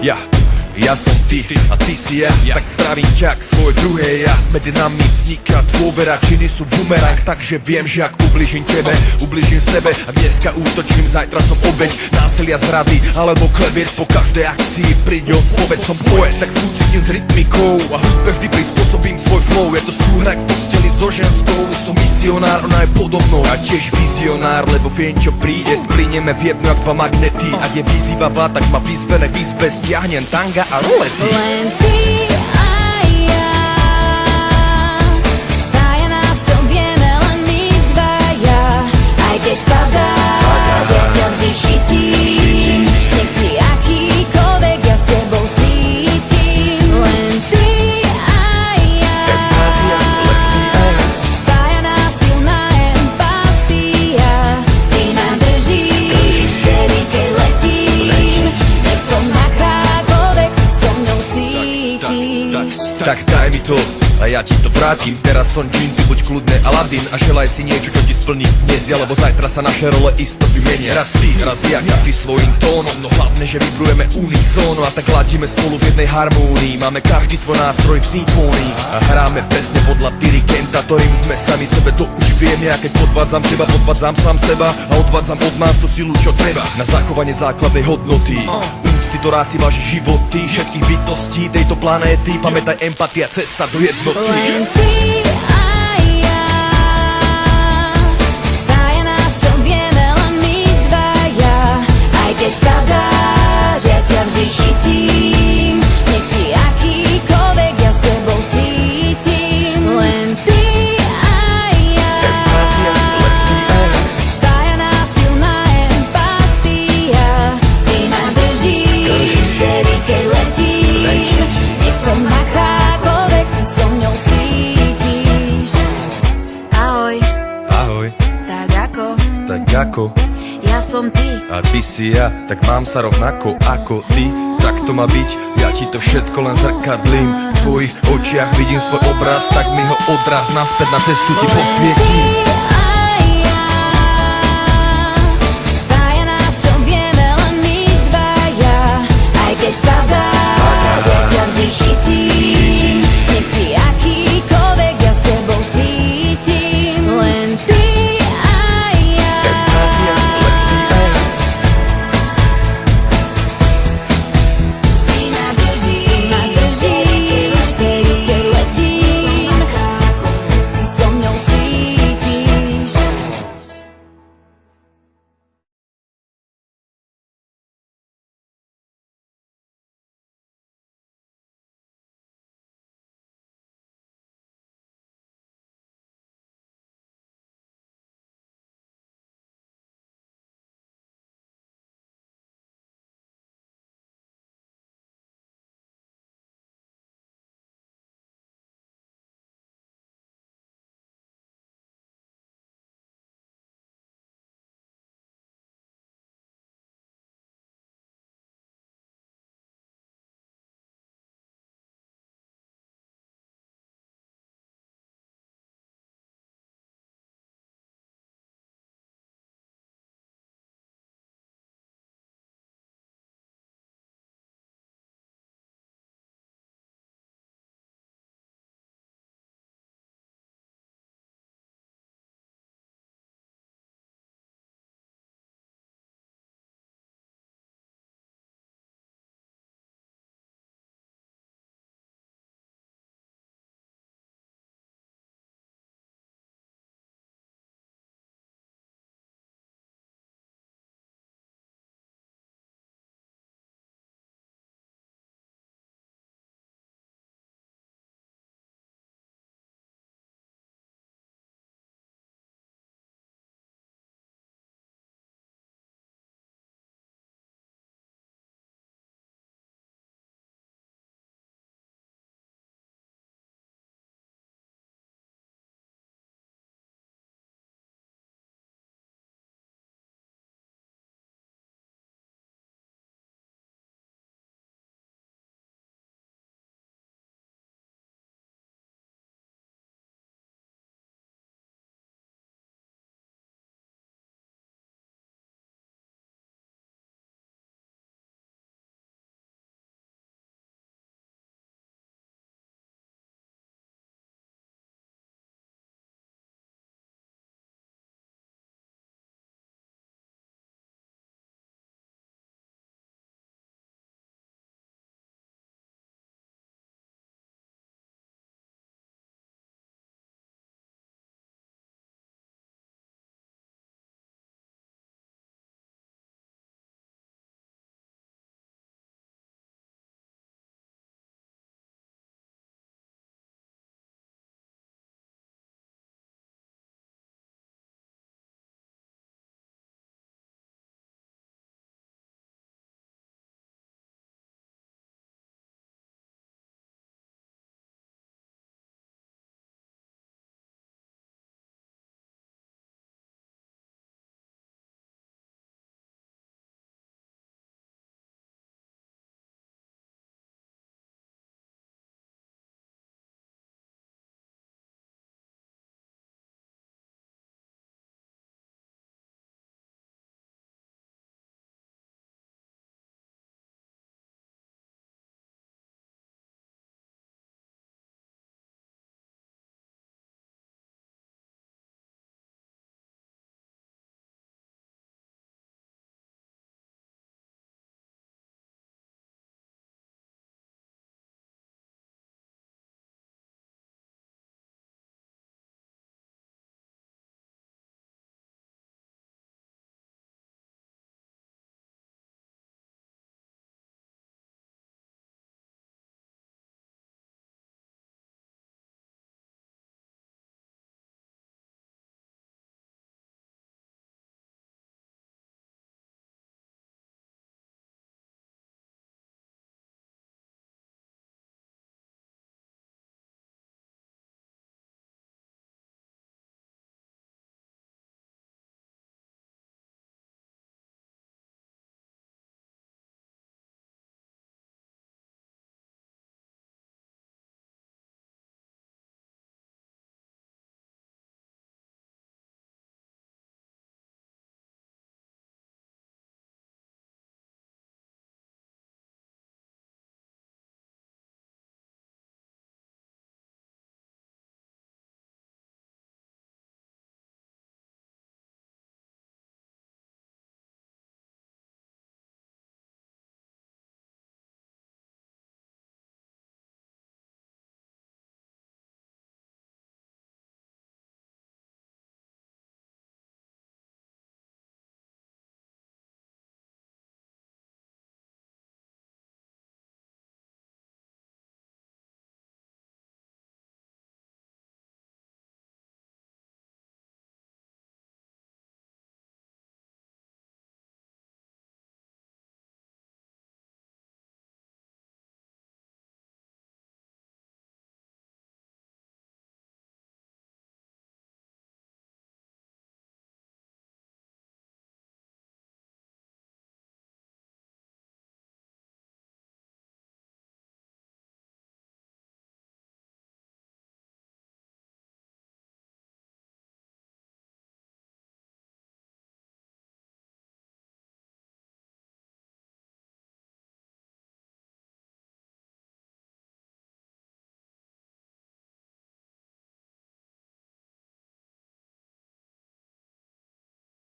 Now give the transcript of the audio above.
Ja som ty a ty si ja, tak zdravím ťa k svoje druhé ja. Medzi nami vzniká dôvera, činy sú bumerang, takže viem, že ak ubližím tebe, ubližím sebe. A dneska útočím, zajtra som obeť násilia, zrady alebo klebiet. Po každej akcii príde odpoveď, som poet, tak súcitím s rytmikou a hudbe vždy prispôsobím svoj flow. Je to súhra k posteli so ženskou, som misionár, ona je podobnou a tiež vizionár, lebo viem, čo príde, splínieme v jedno jak dva magnety. Ak je vyzývavá, tak ma vyzvené v izbe, stiahnem tanga a rolety. Len ty a ja, spája nás, čo vieme len my dvaja. Aj keď padá, že ťa vždy chytím, nech si akýkoľvek, ja s tebou cítim. Len ty a ja, spája nás silná empatia. Ty ma držíš, vtedy keď letím, nech som akákoľvek, so mnou cítiš. Tak daj mi to a ja ti to vrátim. Teraz som džin, ty buď kľudne Aladín a želaj si niečo, čo ti splní dnes, alebo zajtra sa naše role isto vymenia. Raz ty, raz ja, každý svojím tónom, no hlavne, že vibrujeme unisóno a tak ladíme spolu v jednej harmónii. Máme každý svoj nástroj v symfónii a hráme presne podľa dirigenta, ktorým sme sami sebe to už vieme. A keď podvádzam teba, podvádzam sám seba a odvádzam od nás tú silu, čo treba na zachovanie základnej hodnoty. Úcty, ktorá si váži životy všetkých bytostí tejto planéty. Pamätaj, empatia, cesta do jednoty. Len ty a ja, spája nás, čo vieme len my dvaja. Aj keď padá, že ťa vždy chytím, nech si akýkoľvek, ja s tebou cítim. Len ty a ja, spája nás silná empatia. Ty ma držíš, vtedy keď letím, nech som akákoľvek, ty so mňou cítiš. Ahoj, Ahoj, tak ako ja som ty. a ty si ja, tak mám sa rovnako ako ty. Tak to má byť, ja ti to všetko len zrkadlím. V tvojich očiach vidím svoj obraz, tak mi ho odraz naspäť na cestu ti posvietím.